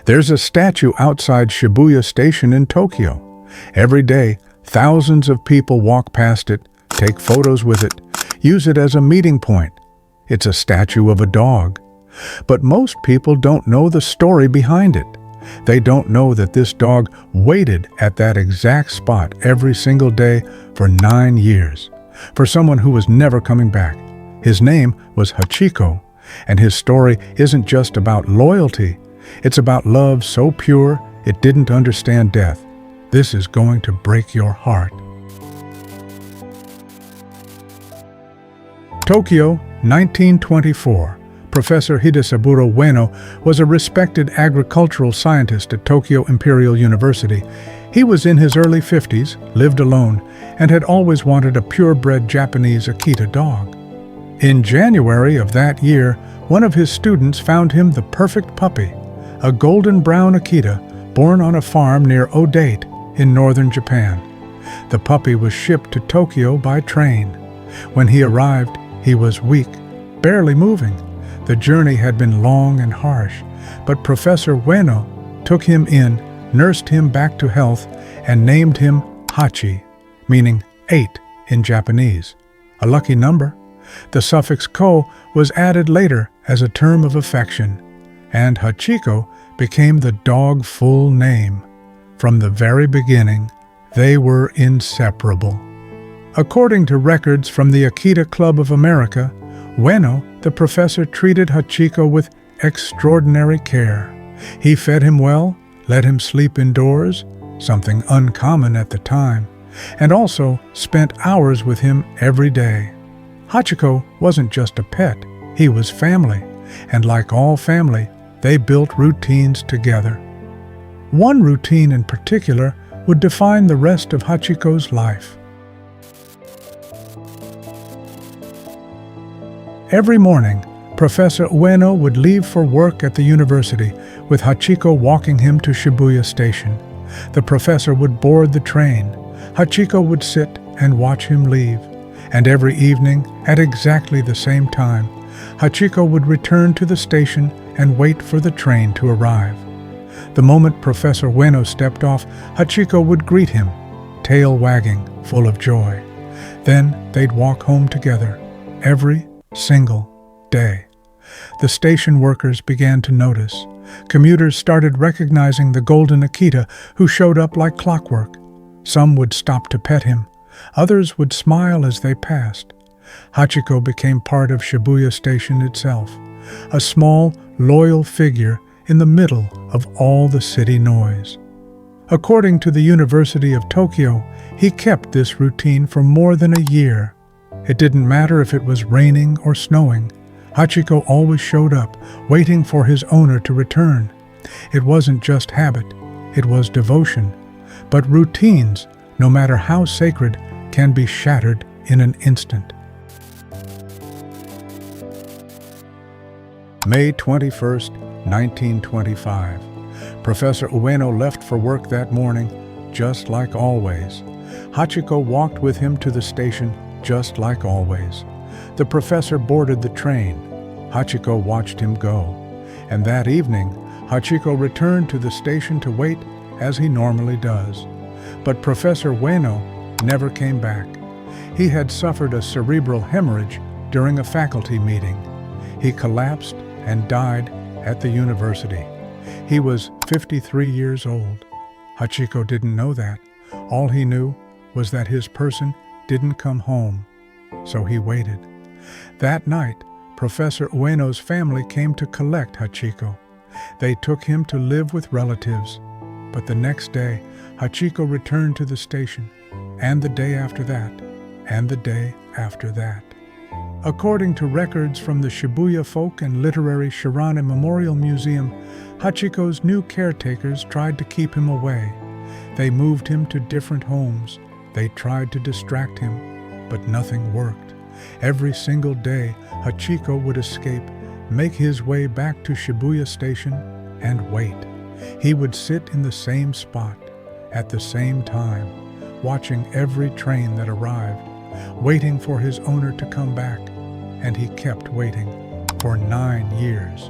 There's a statue outside Shibuya Station in Tokyo. Every day, thousands of people walk past it, take photos with it, use it as a meeting point. It's a statue of a dog. But most people don't know the story behind it. They don't know that this dog waited at that exact spot every single day for 9 years, for someone who was never coming back. His name was Hachiko, and his story isn't just about loyalty. It's about love so pure it didn't understand death. This is going to break your heart. Tokyo, 1924. Professor Hidesaburo Ueno was a respected agricultural scientist at Tokyo Imperial University. He was in his early 50s, lived alone, and had always wanted a purebred Japanese Akita dog. In January of that year, one of his students found him the perfect puppy, a golden brown Akita born on a farm near Odate in northern Japan. The puppy was shipped to Tokyo by train. When he arrived, he was weak, barely moving. The journey had been long and harsh, but Professor Ueno took him in, nursed him back to health, and named him Hachi, meaning 8 in Japanese. A lucky number. The suffix ko was added later as a term of affection, and Hachiko became the dog's full name. From the very beginning, they were inseparable. According to records from the Akita Club of America, Ueno, the professor, treated Hachiko with extraordinary care. He fed him well, let him sleep indoors, something uncommon at the time, and also spent hours with him every day. Hachiko wasn't just a pet, he was family, and like all family, they built routines together. One routine in particular would define the rest of Hachiko's life. Every morning, Professor Ueno would leave for work at the university, with Hachiko walking him to Shibuya Station. The professor would board the train. Hachiko would sit and watch him leave. And every evening, at exactly the same time, Hachiko would return to the station and wait for the train to arrive. The moment Professor Ueno stepped off, Hachiko would greet him, tail wagging, full of joy. Then they'd walk home together, every single day. The station workers began to notice. Commuters started recognizing the golden Akita, who showed up like clockwork. Some would stop to pet him. Others would smile as they passed. Hachiko became part of Shibuya Station itself, a small, loyal figure in the middle of all the city noise. According to the University of Tokyo, he kept this routine for more than a year. It didn't matter if it was raining or snowing. Hachiko always showed up, waiting for his owner to return. It wasn't just habit, it was devotion. But routines, no matter how sacred, can be shattered in an instant. May 21st, 1925. Professor Ueno left for work that morning, just like always. Hachiko walked with him to the station, just like always. The professor boarded the train. Hachiko watched him go. And that evening, Hachiko returned to the station to wait, as he normally does. But Professor Ueno never came back. He had suffered a cerebral hemorrhage during a faculty meeting. He collapsed and died at the university. He was 53 years old. Hachiko didn't know that. All he knew was that his person didn't come home, so he waited. That night, Professor Ueno's family came to collect Hachiko. They took him to live with relatives, but the next day, Hachiko returned to the station, and the day after that, and the day after that. According to records from the Shibuya Folk and Literary Shirane Memorial Museum, Hachiko's new caretakers tried to keep him away. They moved him to different homes. They tried to distract him, but nothing worked. Every single day, Hachiko would escape, make his way back to Shibuya Station, and wait. He would sit in the same spot, at the same time, watching every train that arrived, waiting for his owner to come back, and he kept waiting for 9 years.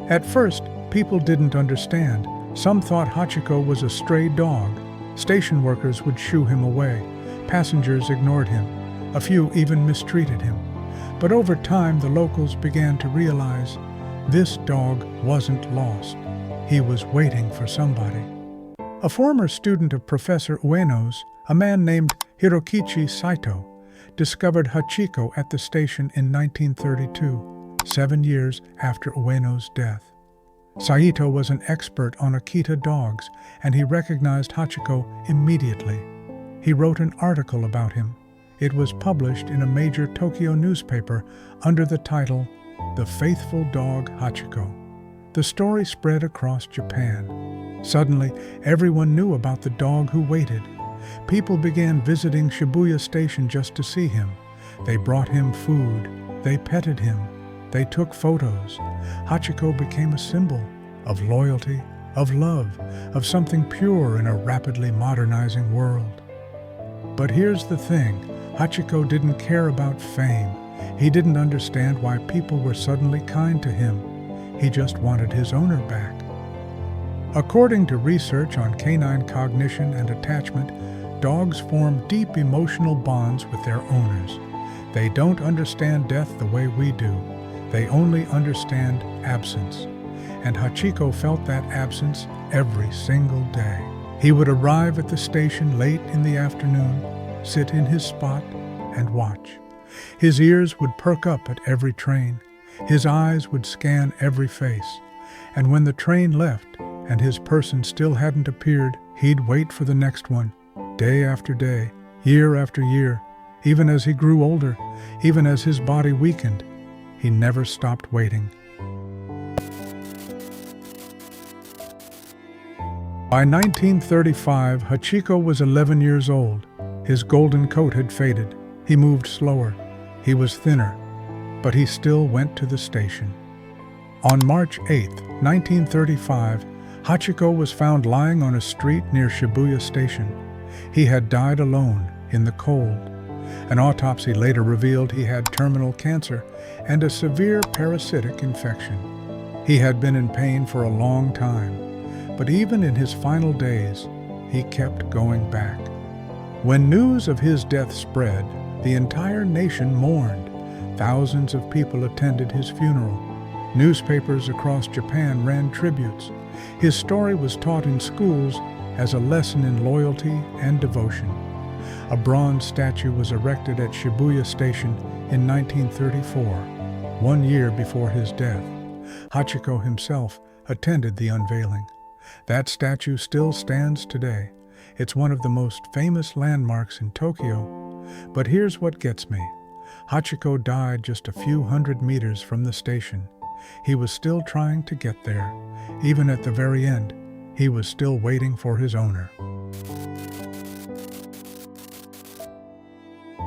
At first, people didn't understand. Some thought Hachiko was a stray dog. Station workers would shoo him away. Passengers ignored him. A few even mistreated him. But over time, the locals began to realize this dog wasn't lost. He was waiting for somebody. A former student of Professor Ueno's, a man named Hirokichi Saito, discovered Hachiko at the station in 1932, 7 years after Ueno's death. Saito was an expert on Akita dogs, and he recognized Hachiko immediately. He wrote an article about him. It was published in a major Tokyo newspaper under the title, "The Faithful Dog Hachiko." The story spread across Japan. Suddenly, everyone knew about the dog who waited. People began visiting Shibuya Station just to see him. They brought him food. They petted him. They took photos. Hachiko became a symbol of loyalty, of love, of something pure in a rapidly modernizing world. But here's the thing, Hachiko didn't care about fame. He didn't understand why people were suddenly kind to him. He just wanted his owner back. According to research on canine cognition and attachment, dogs form deep emotional bonds with their owners. They don't understand death the way we do. They only understand absence. And Hachiko felt that absence every single day. He would arrive at the station late in the afternoon, sit in his spot, and watch. His ears would perk up at every train. His eyes would scan every face. And when the train left, and his person still hadn't appeared, he'd wait for the next one, day after day, year after year. Even as he grew older, even as his body weakened, he never stopped waiting. By 1935, Hachiko was 11 years old. His golden coat had faded. He moved slower. He was thinner, but he still went to the station. On March 8, 1935, Hachiko was found lying on a street near Shibuya Station. He had died alone, in the cold. An autopsy later revealed he had terminal cancer and a severe parasitic infection. He had been in pain for a long time, but even in his final days, he kept going back. When news of his death spread, the entire nation mourned. Thousands of people attended his funeral. Newspapers across Japan ran tributes. His story was taught in schools as a lesson in loyalty and devotion. A bronze statue was erected at Shibuya Station in 1934, 1 year before his death. Hachiko himself attended the unveiling. That statue still stands today. It's one of the most famous landmarks in Tokyo. But here's what gets me. Hachiko died just a few hundred meters from the station. He was still trying to get there. Even at the very end, he was still waiting for his owner.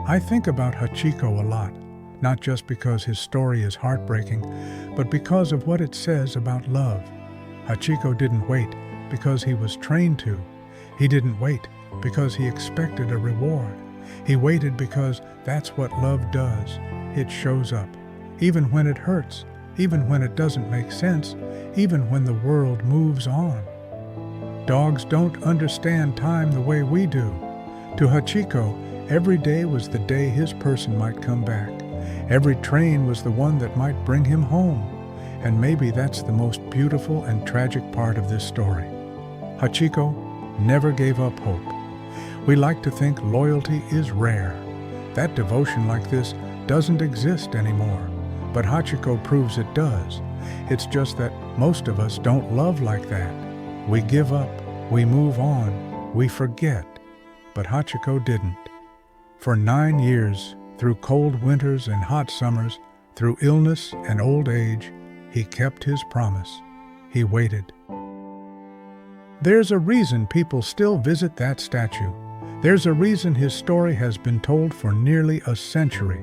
I think about Hachiko a lot, not just because his story is heartbreaking, but because of what it says about love. Hachiko didn't wait because he was trained to. He didn't wait because he expected a reward. He waited because that's what love does. It shows up, even when it hurts, even when it doesn't make sense, even when the world moves on. Dogs don't understand time the way we do. To Hachiko, every day was the day his person might come back. Every train was the one that might bring him home. And maybe that's the most beautiful and tragic part of this story. Hachiko never gave up hope. We like to think loyalty is rare. That devotion like this doesn't exist anymore. But Hachiko proves it does. It's just that most of us don't love like that. We give up, we move on, we forget. But Hachiko didn't. For 9 years, through cold winters and hot summers, through illness and old age, he kept his promise. He waited. There's a reason people still visit that statue. There's a reason his story has been told for nearly a century.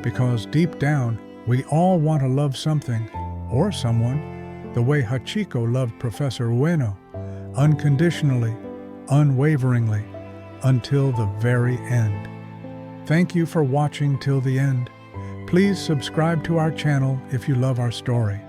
Because deep down, we all want to love something, or someone, the way Hachiko loved Professor Ueno, unconditionally, unwaveringly, until the very end. Thank you for watching till the end. Please subscribe to our channel if you love our story.